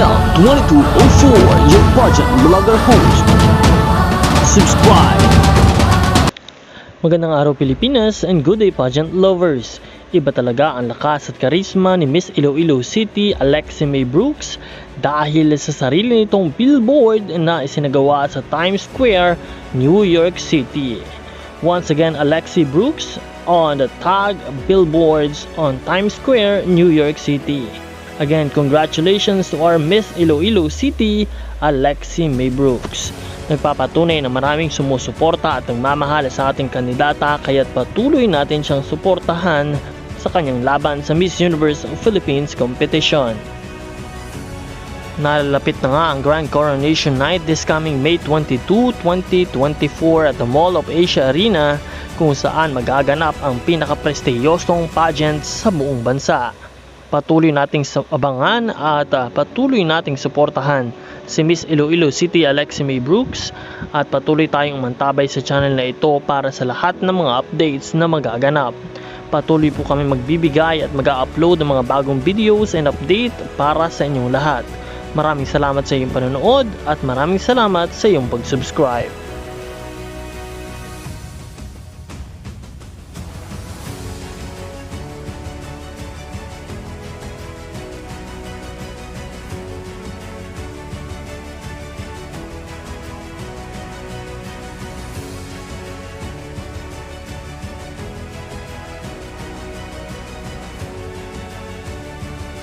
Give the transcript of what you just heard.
Mel 2204, your pageant vlogger host. Subscribe! Magandang araw Pilipinas and good day pageant lovers. Iba talaga ang lakas at karisma ni Miss Iloilo City Alexi May Brooks dahil sa sarili nitong billboard na isinagawa sa Times Square, New York City. Once again, Alexi Brooks on the tag billboards on Times Square, New York City. Again, congratulations to our Miss Iloilo City, Alexi May Brooks. Nagpapatunay na maraming sumusuporta at nagmamahal sa ating kandidata kaya't patuloy natin siyang suportahan sa kanyang laban sa Miss Universe Philippines competition. Nalalapit na nga ang Grand Coronation Night this coming May 22, 2024 at the Mall of Asia Arena kung saan magaganap ang pinakaprestiyosong pageant sa buong bansa. Patuloy nating abangan at patuloy nating suportahan si Miss Iloilo City Alexi May Brooks at patuloy tayong mantabay sa channel na ito para sa lahat ng mga updates na magaganap. Patuloy po kami magbibigay at mag-upload ng mga bagong videos and update para sa inyong lahat. Maraming salamat sa iyong panonood at maraming salamat sa iyong pag-subscribe.